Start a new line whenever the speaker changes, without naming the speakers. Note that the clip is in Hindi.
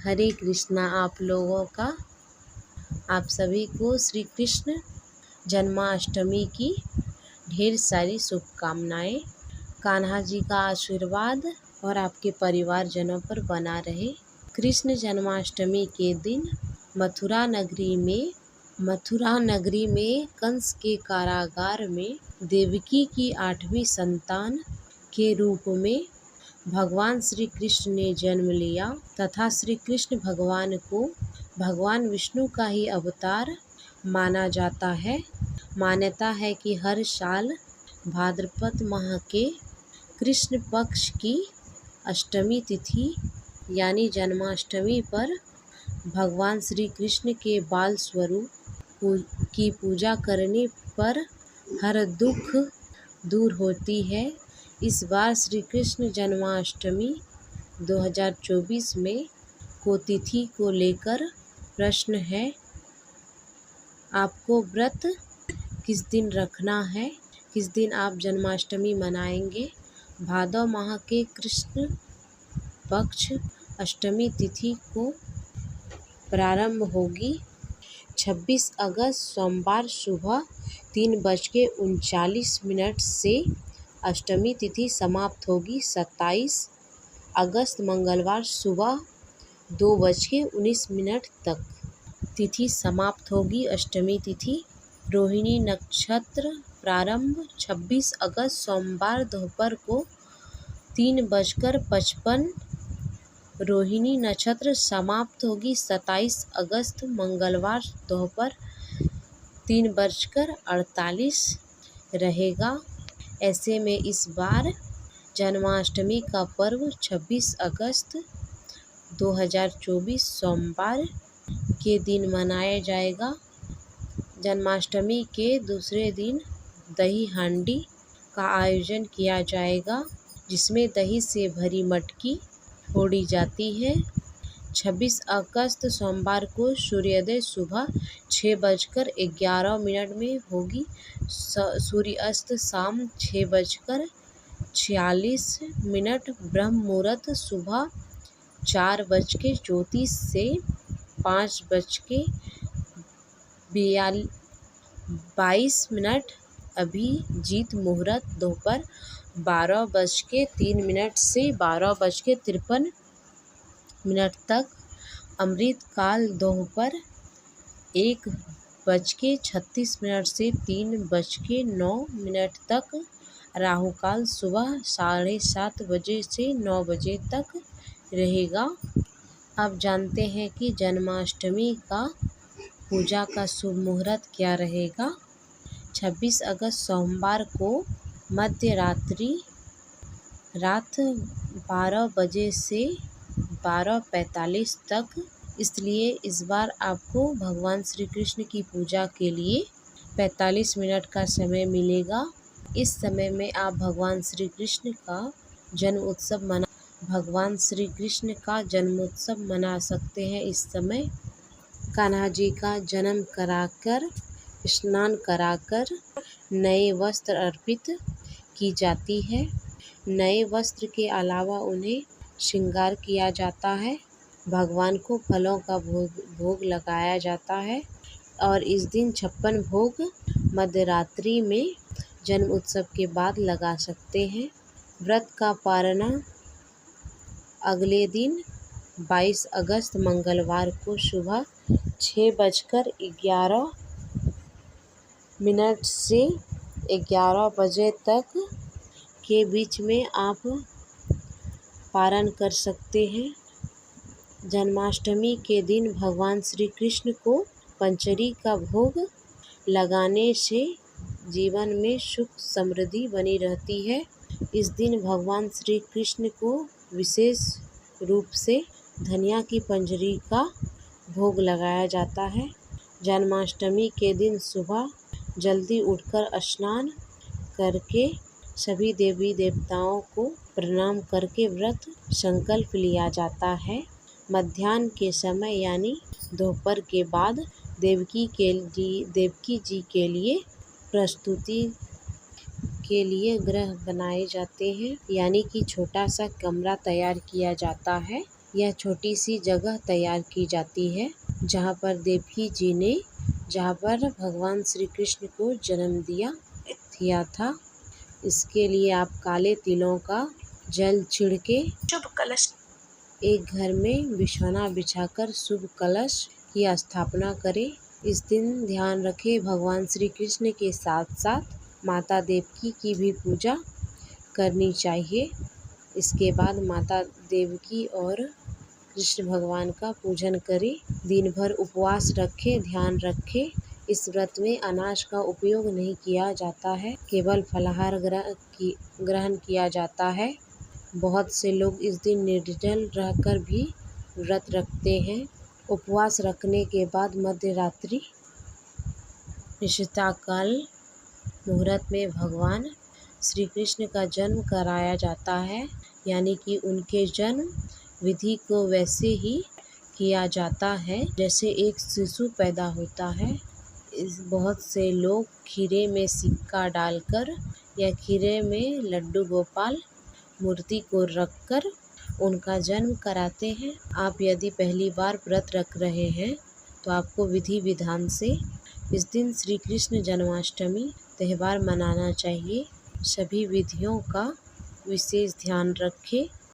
हरे कृष्णा। आप सभी को श्री कृष्ण जन्माष्टमी की ढेर सारी शुभकामनाएं। कान्हा जी का आशीर्वाद और आपके परिवारजनों पर बना रहे। कृष्ण जन्माष्टमी के दिन मथुरा नगरी में कंस के कारागार में देवकी की 8वीं संतान के रूप में भगवान श्री कृष्ण ने जन्म लिया तथा श्री कृष्ण भगवान को भगवान विष्णु का ही अवतार माना जाता है। मान्यता है कि हर साल भाद्रपद माह के कृष्ण पक्ष की अष्टमी तिथि यानी जन्माष्टमी पर भगवान श्री कृष्ण के बाल स्वरूप की पूजा करने पर हर दुख दूर होती है। इस बार श्री कृष्ण जन्माष्टमी 2024 में को तिथि को लेकर प्रश्न है। आपको व्रत किस दिन रखना है, किस दिन आप जन्माष्टमी मनाएंगे। भादव माह के कृष्ण पक्ष अष्टमी तिथि को प्रारंभ होगी। 26 अगस्त सोमवार सुबह 3:39 से अष्टमी तिथि समाप्त होगी। 27 अगस्त मंगलवार सुबह 2:19 तक तिथि समाप्त होगी। अष्टमी तिथि रोहिणी नक्षत्र प्रारंभ 26 अगस्त सोमवार दोपहर को 3:55 रोहिणी नक्षत्र समाप्त होगी। 27 अगस्त मंगलवार दोपहर 3:48 रहेगा। ऐसे में इस बार जन्माष्टमी का पर्व 26 अगस्त 2024 सोमवार के दिन मनाया जाएगा। जन्माष्टमी के दूसरे दिन दही हांडी का आयोजन किया जाएगा, जिसमें दही से भरी मटकी फोड़ी जाती है। 26 अगस्त सोमवार को सूर्योदय सुबह 6:11 में होगी। सूर्यास्त शाम 6:46। ब्रह्म मुहूर्त सुबह 4:34 से 5:22। अभिजीत मुहूर्त दोपहर 12:03 से 12:53 तक। अमृत काल दोपहर 1:36 से 3:09 तक। राहु काल सुबह 7:30 बजे से 9 बजे तक रहेगा। अब जानते हैं कि जन्माष्टमी का पूजा का शुभ मुहूर्त क्या रहेगा। 26 अगस्त सोमवार को मध्य रात 12 बजे से 12:45 तक। इसलिए इस बार आपको भगवान श्री कृष्ण की पूजा के लिए 45 मिनट का समय मिलेगा। इस समय में आप भगवान श्री कृष्ण का जन्मोत्सव मना सकते हैं। इस समय कान्हा जी का जन्म कराकर, स्नान कराकर नए वस्त्र अर्पित की जाती है। नए वस्त्र के अलावा उन्हें श्रृंगार किया जाता है। भगवान को फलों का भोग लगाया जाता है और इस दिन 56 भोग मध्यरात्रि में जन्म उत्सव के बाद लगा सकते हैं। व्रत का पारना अगले दिन 22 अगस्त मंगलवार को सुबह 6:11 से 11 बजे तक के बीच में आप पारण कर सकते हैं। जन्माष्टमी के दिन भगवान श्री कृष्ण को पंचरी का भोग लगाने से जीवन में सुख समृद्धि बनी रहती है। इस दिन भगवान श्री कृष्ण को विशेष रूप से धनिया की पंजरी का भोग लगाया जाता है। जन्माष्टमी के दिन सुबह जल्दी उठकर स्नान करके सभी देवी देवताओं को प्रणाम करके व्रत संकल्प लिया जाता है। मध्याह्न के समय यानी दोपहर के बाद देवकी जी के लिए प्रस्तुति के लिए गृह बनाए जाते हैं, यानी कि छोटा सा कमरा तैयार किया जाता है। यह छोटी सी जगह तैयार की जाती है जहाँ पर भगवान श्री कृष्ण को जन्म दिया था। इसके लिए आप काले तिलों का जल छिड़के शुभ कलश एक घर में बिछौना बिछाकर शुभ कलश की स्थापना करें। इस दिन ध्यान रखें, भगवान श्री कृष्ण के साथ साथ माता देवकी की भी पूजा करनी चाहिए। इसके बाद माता देवकी और कृष्ण भगवान का पूजन करें। दिन भर उपवास रखें। ध्यान रखें, इस व्रत में अनाज का उपयोग नहीं किया जाता है, केवल फलाहार ग्रहण किया जाता है। बहुत से लोग इस दिन निर्जल रहकर भी व्रत रखते हैं। उपवास रखने के बाद मध्य रात्रि निशिताकाल मुहूर्त में भगवान श्री कृष्ण का जन्म कराया जाता है, यानी कि उनके जन्म विधि को वैसे ही किया जाता है जैसे एक शिशु पैदा होता है। बहुत से लोग खीरे में सिक्का डालकर या खीरे में लड्डू गोपाल मूर्ति को रखकर उनका जन्म कराते हैं। आप यदि पहली बार व्रत रख रहे हैं तो आपको विधि विधान से इस दिन श्री कृष्ण जन्माष्टमी त्यौहार मनाना चाहिए। सभी विधियों का विशेष ध्यान रखें।